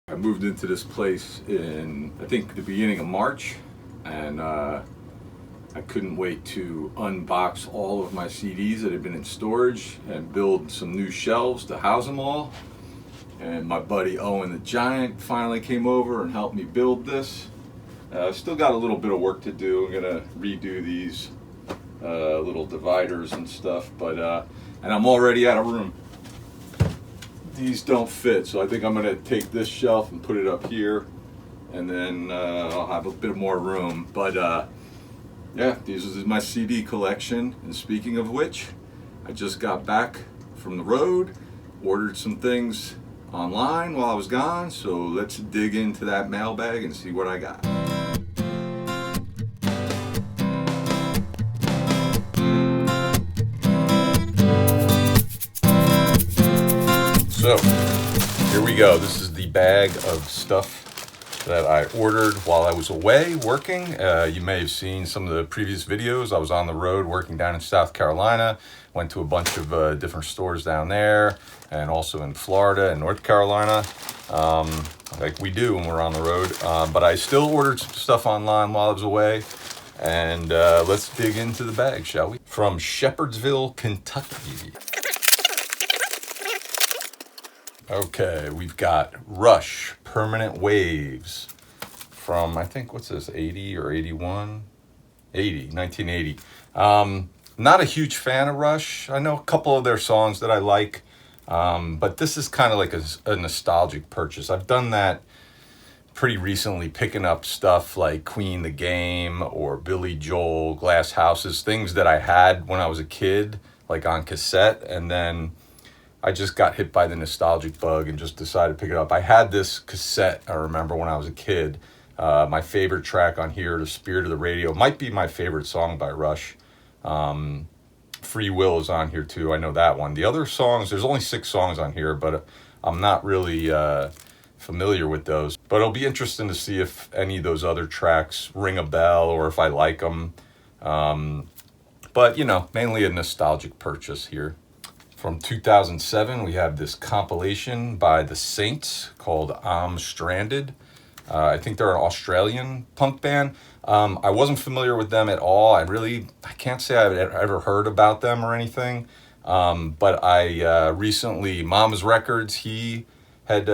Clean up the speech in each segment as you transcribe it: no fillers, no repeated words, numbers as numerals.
I moved into this place in, I think, the beginning of March, and I couldn't wait to unbox all of my CDs that had been in storage and build some new shelves to house them all. And my buddy Owen the Giant finally came over and helped me build this. I've still got a little bit of work to do. I'm gonna redo these little dividers and stuff, but and I'm already out of room. These don't fit, so I think I'm gonna take this shelf and put it up here, and then I'll have a bit more room. But yeah, this is my CD collection. And speaking of which, I just got back from the road, ordered some things online while I was gone, so let's dig into that mailbag and see what I got. So, here we go. This is the bag of stuff that I ordered while I was away working. You may have seen some of the previous videos. I was on the road working down in South Carolina. Went to a bunch of different stores down there, and also in Florida and North Carolina, like we do when we're on the road. But I still ordered some stuff online while I was away. And let's dig into the bag, shall we? From Shepherdsville, Kentucky. Okay, we've got Rush, Permanent Waves, from, I think, what's this, 80 or 81? 1980. Not a huge fan of Rush. I know a couple of their songs that I like, but this is kind of like a nostalgic purchase. I've done that pretty recently, picking up stuff like Queen the Game or Billy Joel, Glass Houses, things that I had when I was a kid, like on cassette, and then I just got hit by the nostalgic bug and just decided to pick it up. I had this cassette, I remember, when I was a kid. My favorite track on here, The Spirit of the Radio, might be my favorite song by Rush. Free Will is on here too, I know that one. The other songs, there's only 6 songs on here, but I'm not really familiar with those. But it'll be interesting to see if any of those other tracks ring a bell or if I like them. But, you know, mainly a nostalgic purchase here. From 2007, we have this compilation by The Saints called I'm Stranded. I think they're an Australian punk band. I wasn't familiar with them at all. I can't say I've ever heard about them or anything. But I recently, Mama's Records, he had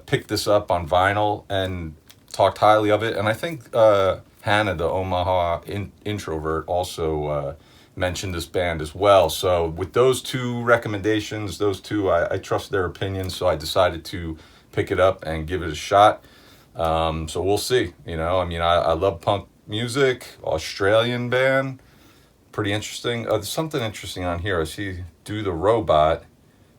picked this up on vinyl and talked highly of it. And I think Hannah, the Omaha introvert, also mentioned this band as well. So with those two recommendations, I trust their opinions, so I decided to pick it up and give it a shot. So we'll see. You know, I mean, I love punk music. Australian band, pretty interesting. There's something interesting on here. I see Do the Robot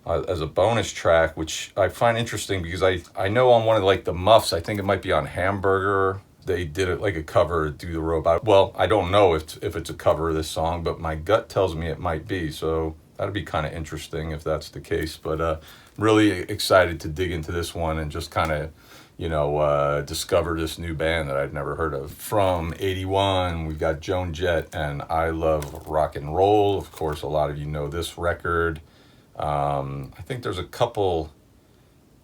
as a bonus track, which I find interesting because I know on one of like the Muffs, I think it might be on Hamburger, they did it like a cover of Do the Robot. Well, I don't know if it's a cover of this song, but my gut tells me it might be. So that'd be kind of interesting if that's the case. But really excited to dig into this one and just kind of, you know, discover this new band that I'd never heard of. From 81, we've got Joan Jett and I Love Rock and Roll. Of course, a lot of you know this record. I think there's a couple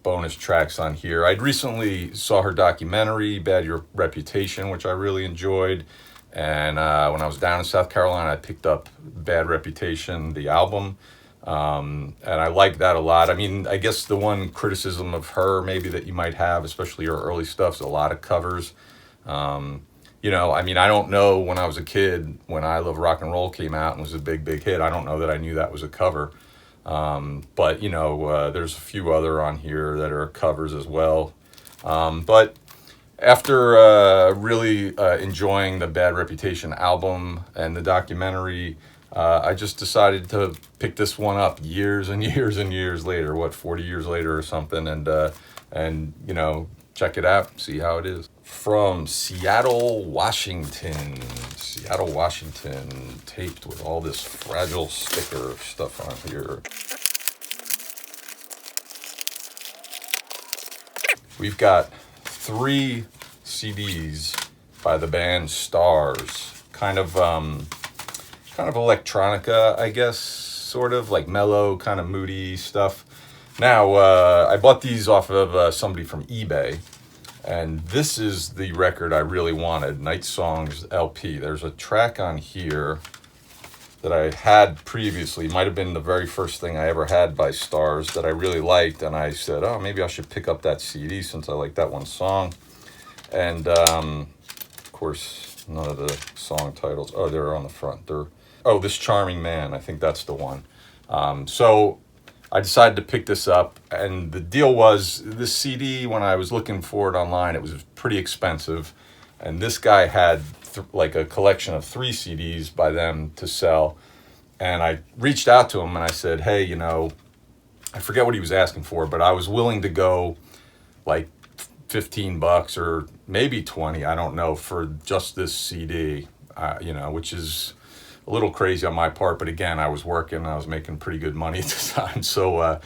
bonus tracks on here. I recently saw her documentary, Bad Reputation, which I really enjoyed. And when I was down in South Carolina, I picked up Bad Reputation, the album. And I like that a lot. I mean, I guess the one criticism of her maybe that you might have, especially her early stuff, is a lot of covers. You know, I mean, I don't know when I was a kid, when I Love Rock and Roll came out and was a big, big hit, I don't know that I knew that was a cover. But, you know, there's a few other on here that are covers as well. But after really enjoying the Bad Reputation album and the documentary, I just decided to pick this one up years and years and years later, 40 years later or something, and you know, check it out, see how it is. From Seattle, Washington, taped with all this fragile sticker stuff on here. We've got 3 CDs by the band Stars, kind of electronica, I guess, sort of like mellow, kind of moody stuff. Now, I bought these off of somebody from eBay, and this is the record I really wanted, Night Songs LP. There's a track on here that I had previously, might have been the very first thing I ever had by Stars that I really liked, and I said, oh, maybe I should pick up that CD since I like that one song. And of course, none of the song titles, oh, they're on the front. This Charming Man, I think that's the one. So I decided to pick this up, and the deal was this CD, when I was looking for it online, it was pretty expensive, and this guy had like a collection of 3 CDs by them to sell, and I reached out to him and I said, hey, I forget what he was asking for, but I was willing to go like $15 or maybe 20, I don't know, for just this CD, which is a little crazy on my part, but again, I was working, I was making pretty good money at the time, so I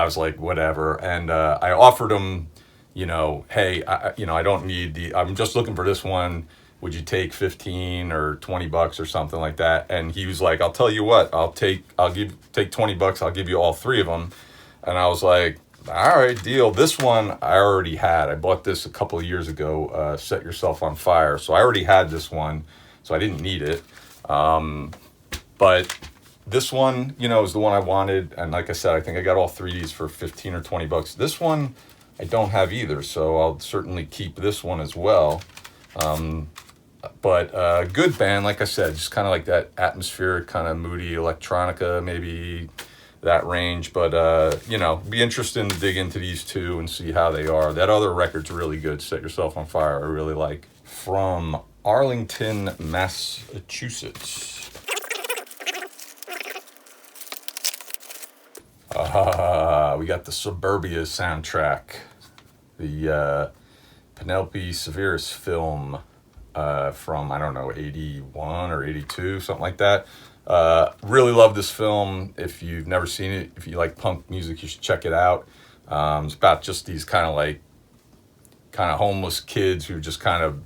was like, whatever. And I offered him, hey, I don't need I'm just looking for this one, would you take 15 or $20 or something like that? And he was like, I'll tell you what, take $20, I'll give you all 3 of them. And I was like, all right, deal. This one I already had. I bought this a couple of years ago, Set Yourself on Fire. So I already had this one, so I didn't need it. But this one, is the one I wanted. And like I said, I think I got all 3 of these for 15 or $20. This one I don't have either, so I'll certainly keep this one as well. But good band, like I said, just kind of like that atmospheric, kind of moody electronica, maybe that range. But, be interested to dig into these 2 and see how they are. That other record's really good, Set Yourself on Fire, I really like. From Arlington, Massachusetts. We got the Suburbia soundtrack, the Penelope Severus film from, I don't know, 81 or 82, something like that. Really love this film. If you've never seen it, if you like punk music, you should check it out. It's about just these kind of homeless kids who just kind of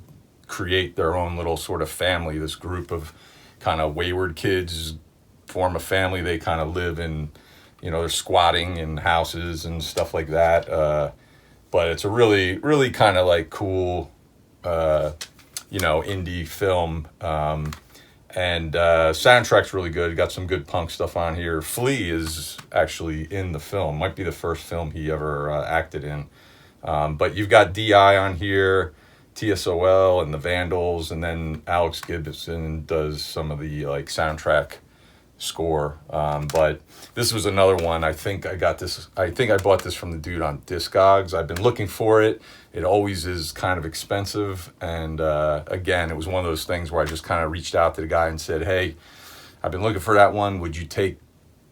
create their own little sort of family. This group of kind of wayward kids form a family. They kind of live in, they're squatting in houses and stuff like that. But it's a really, really kind of like cool, indie film. And soundtrack's really good. Got some good punk stuff on here. Flea is actually in the film. Might be the first film he ever acted in. But you've got D.I. on here, TSOL and the Vandals, and then Alex Gibson does some of the soundtrack score. But this was another one. I think I bought this from the dude on Discogs. I've been looking for it. It always is kind of expensive. And again, it was one of those things where I just kind of reached out to the guy and said, hey, I've been looking for that one. Would you take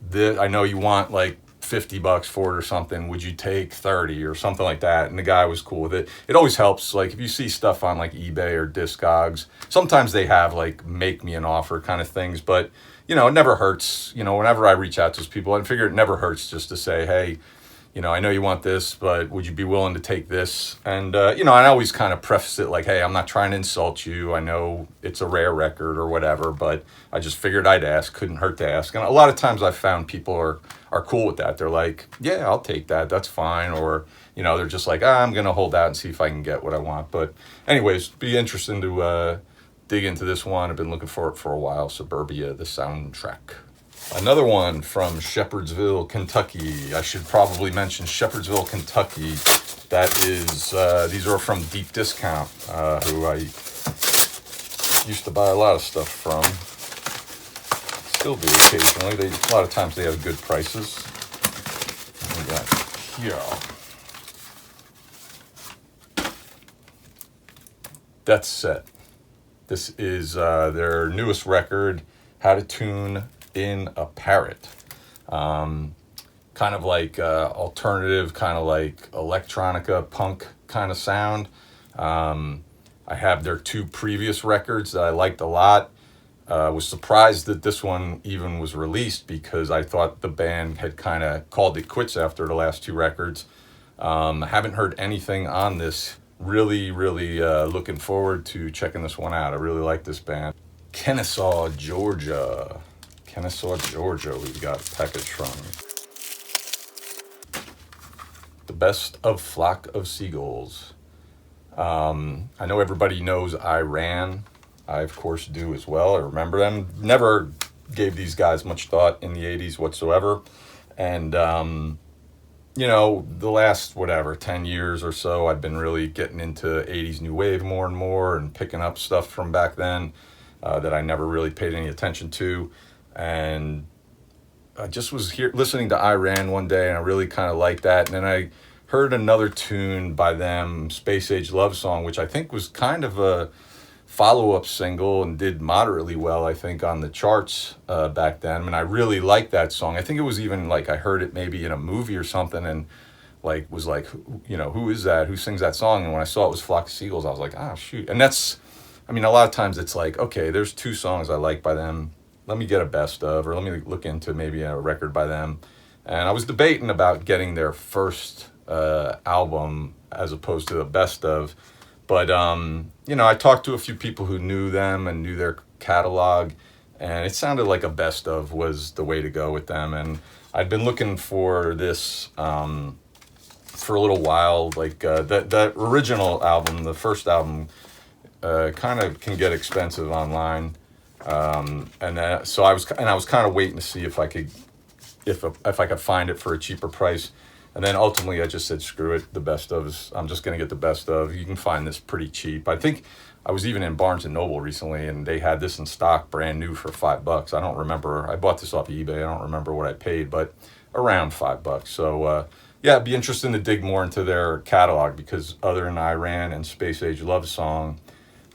this? I know you want like $50 for it or something. Would you take 30 or something like that? And the guy was cool with it. It always helps. Like if you see stuff on like eBay or Discogs, sometimes they have like make me an offer kind of things, but it never hurts. Whenever I reach out to those people, I figure it never hurts just to say, hey, I know you want this, but would you be willing to take this? And, I always kind of preface it like, hey, I'm not trying to insult you. I know it's a rare record or whatever, but I just figured I'd ask. Couldn't hurt to ask. And a lot of times I've found people are cool with that. They're like, yeah, I'll take that. That's fine. Or, they're just like, I'm going to hold out and see if I can get what I want. But anyways, be interesting to dig into this one. I've been looking for it for a while. Suburbia, the soundtrack. Another one from Shepherdsville, Kentucky. I should probably mention Shepherdsville, Kentucky. That is, these are from Deep Discount, who I used to buy a lot of stuff from. Still do occasionally. A lot of times they have good prices. We got here. Death Set. This is their newest record, How to Tune in a Parrot. Kind of like alternative, kind of like electronica, punk kind of sound. I have their 2 previous records that I liked a lot. Was surprised that this one even was released because I thought the band had kind of called it quits after the last 2 records. Haven't heard anything on this. Really, really looking forward to checking this one out. I really like this band. Kennesaw, Georgia. We've got a package from. the best of Flock of Seagulls. I know everybody knows Iran. I, of course, do as well. I remember them. Never gave these guys much thought in the 80s whatsoever. And, the last, 10 years or so, I've been really getting into 80s new wave more and more and picking up stuff from back then that I never really paid any attention to. And I just was here listening to Iran one day, and I really kind of liked that. And then I heard another tune by them, Space Age Love Song, which I think was kind of a follow-up single and did moderately well, I think, on the charts back then. And I really liked that song. I think it was even like I heard it maybe in a movie or something, and was like, who is that? Who sings that song? And when I saw it was Flock of Seagulls, I was like, oh, shoot. And that's, a lot of times it's like, okay, there's 2 songs I like by them. Let me get a best of, or let me look into maybe a record by them. And I was debating about getting their first album as opposed to the best of. But, I talked to a few people who knew them and knew their catalog, and it sounded like a best of was the way to go with them. And I'd been looking for this for a little while. Like that original album, the first album, kind of can get expensive online. So I was kind of waiting to see if I could find it for a cheaper price. And then ultimately I just said, screw it, the best of is, I'm just going to get the best of. You can find this pretty cheap. I think I was even in Barnes & Noble recently, and they had this in stock brand new for $5. I don't remember. I bought this off eBay. I don't remember what I paid, but around $5. So, it'd be interesting to dig more into their catalog, because other than Iran and Space Age Love Song,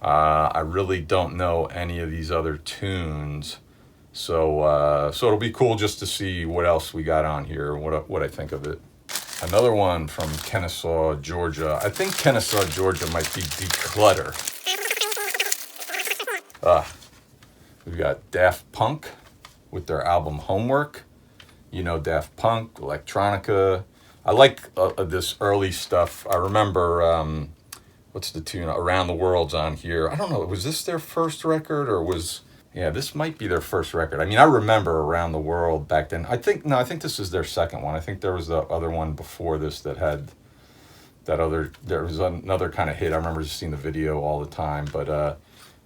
I really don't know any of these other tunes. So it'll be cool just to see what else we got on here, what I think of it. Another one from Kennesaw, Georgia. I think Kennesaw, Georgia might be Declutter. We've got Daft Punk with their album Homework. Daft Punk, electronica. I like this early stuff. I remember, what's the tune? Around the World's on here. I don't know, was this their first record, or this might be their first record. I remember Around the World back then. I think this is their second one. I think there was the other one before this that had there was another kind of hit. I remember just seeing the video all the time. But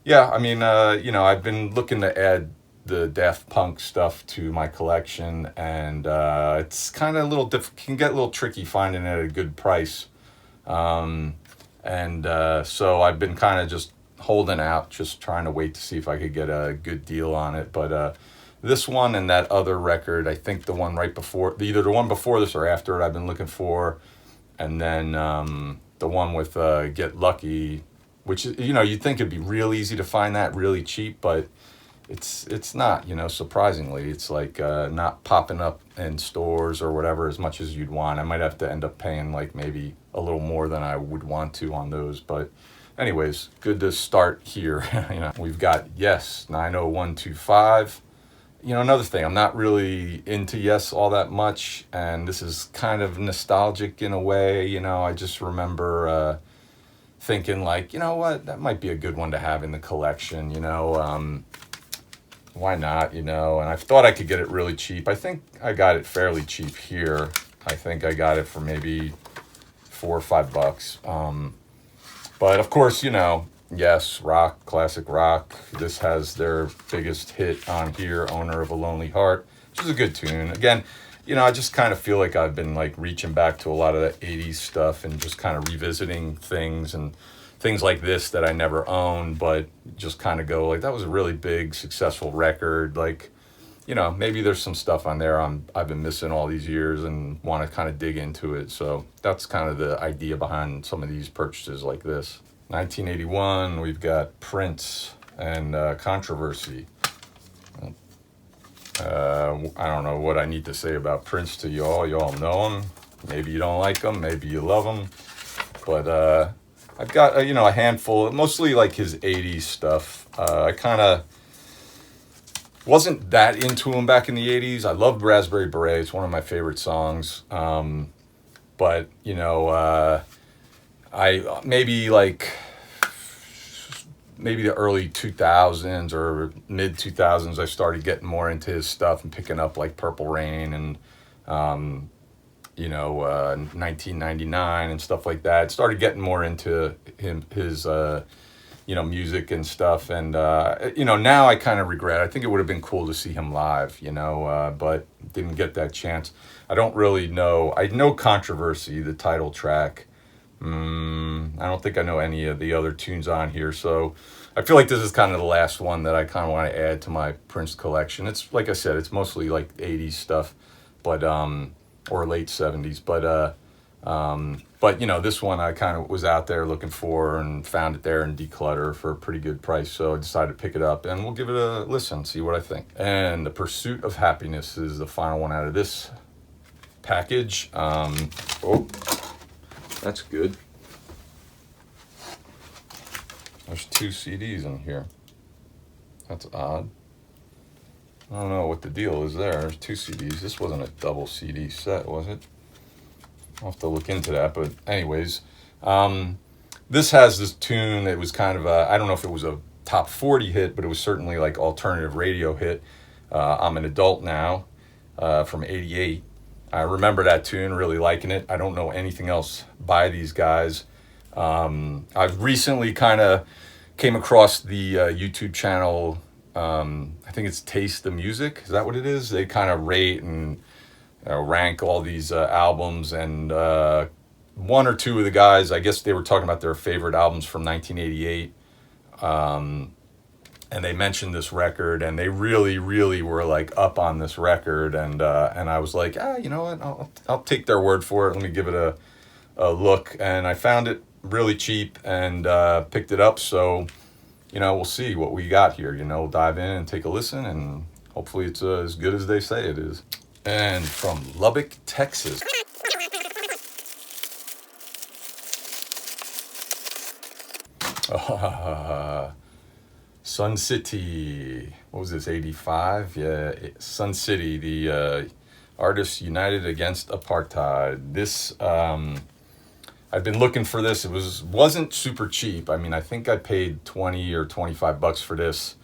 I've been looking to add the Daft Punk stuff to my collection, and it's kind of can get a little tricky finding it at a good price. So I've been kind of just holding out, just trying to wait to see if I could get a good deal on it. But this one and that other record, I think the one right before, either the one before this or after it, I've been looking for. And then the one with Get Lucky, which, you'd think it'd be real easy to find that really cheap, but it's not, surprisingly. It's like not popping up in stores or whatever as much as you'd want. I might have to end up paying like maybe a little more than I would want to on those, but anyways, good to start here. We've got Yes, 90125. Another thing, I'm not really into Yes all that much, and this is kind of nostalgic in a way. I just remember thinking like, what, that might be a good one to have in the collection. Why not? And I thought I could get it really cheap. I think I got it fairly cheap here. I think I got it for maybe $4 or $5. But of course, Yes, rock, classic rock. This has their biggest hit on here, Owner of a Lonely Heart, which is a good tune. Again, I just kind of feel like I've been like reaching back to a lot of the 80s stuff and just kind of revisiting things and things like this that I never owned, but just kind of go like, that was a really big, successful record. Like, maybe there's some stuff on there I've been missing all these years and want to kind of dig into it. So that's kind of the idea behind some of these purchases like this. 1981, we've got Prince and Controversy. I don't know what I need to say about Prince to y'all. Y'all know him. Maybe you don't like him. Maybe you love him. But I've got, a handful, mostly like his 80s stuff. I kind of wasn't that into him back in the 80s. I loved Raspberry Beret. It's one of my favorite songs. But, I maybe the early 2000s or mid 2000s, I started getting more into his stuff and picking up like Purple Rain and 1999 and stuff like that. Started getting more into his music and stuff. And, now I kind of regret. I think it would have been cool to see him live, but didn't get that chance. I don't really know. I know Controversy, the title track. I don't think I know any of the other tunes on here. So I feel like this is kind of the last one that I kind of want to add to my Prince collection. It's, like I said, it's mostly like 80s stuff, but, or late 70s. But this one I kind of was out there looking for and found it there in Declutter for a pretty good price. So I decided to pick it up, and we'll give it a listen, see what I think. And The Pursuit of Happiness is the final one out of this package. Oh, that's good. There's 2 CDs in here. That's odd. I don't know what the deal is there. There's 2 CDs. This wasn't a double CD set, was it? I'll have to look into that. But anyways, this has this tune. It was kind of I don't know if it was a top 40 hit, but it was certainly like alternative radio hit. I'm an Adult Now, from '88. I remember that tune, really liking it. I don't know anything else by these guys. I've recently kind of came across the YouTube channel. I think it's Taste the Music. Is that what it is? They kind of rate and rank all these albums, and one or two of the guys, I guess they were talking about their favorite albums from 1988. And they mentioned this record, and they really, really were like up on this record, and I was like, you know what? I'll take their word for it. Let me give it a look, and I found it really cheap and picked it up. So, we'll see what we got here. We'll dive in and take a listen, and hopefully it's as good as they say it is. And from Lubbock, Texas. Sun City, what was this, 85? Yeah, Sun City, the Artists United Against Apartheid. This, I've been looking for this. It wasn't super cheap. I mean, I think I paid 20 or 25 bucks for this.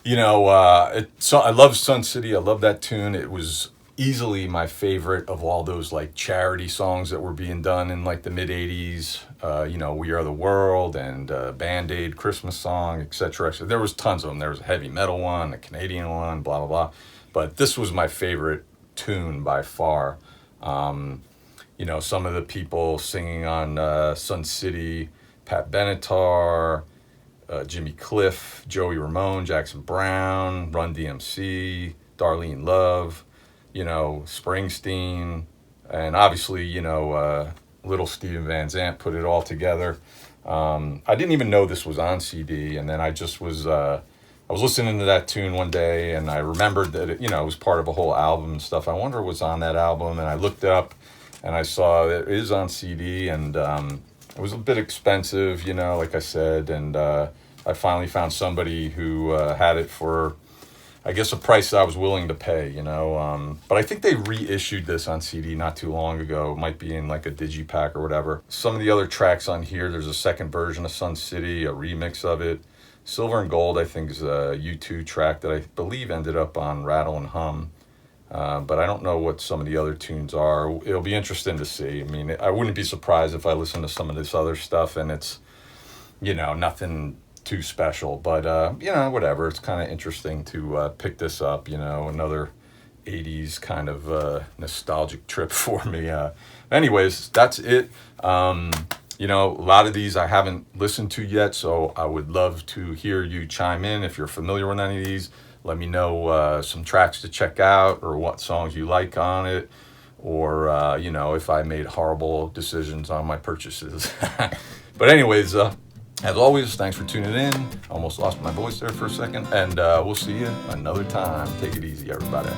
So I love Sun City. I love that tune. It was easily my favorite of all those like charity songs that were being done in like the mid 80s. We Are the World and Band-Aid Christmas Song, etc. There was tons of them. There was a heavy metal one, a Canadian one, blah, blah, blah. But this was my favorite tune by far. Some of the people singing on Sun City, Pat Benatar, Jimmy Cliff, Joey Ramone, Jackson Browne, Run DMC, Darlene Love, Springsteen, and obviously, little Steven Van Zandt put it all together. I didn't even know this was on CD, and then I just was, I was listening to that tune one day, and I remembered that it was part of a whole album and stuff. I wonder what's on that album, and I looked up, and I saw it is on CD, and it was a bit expensive, like I said, and I finally found somebody who had it for, I guess, a price I was willing to pay, But I think they reissued this on CD not too long ago. It might be in like a digipack or whatever. Some of the other tracks on here, there's a second version of Sun City, a remix of it. Silver and Gold, I think, is a U2 track that I believe ended up on Rattle and Hum. But I don't know what some of the other tunes are. It'll be interesting to see. I mean, I wouldn't be surprised if I listen to some of this other stuff and it's, nothing too special. But, whatever. It's kind of interesting to pick this up, another 80s kind of nostalgic trip for me. Anyways, that's it. A lot of these I haven't listened to yet, so I would love to hear you chime in. If you're familiar with any of these, let me know some tracks to check out or what songs you like on it, or, if I made horrible decisions on my purchases. But anyways, as always, thanks for tuning in. Almost lost my voice there for a second, and we'll see you another time. Take it easy, everybody.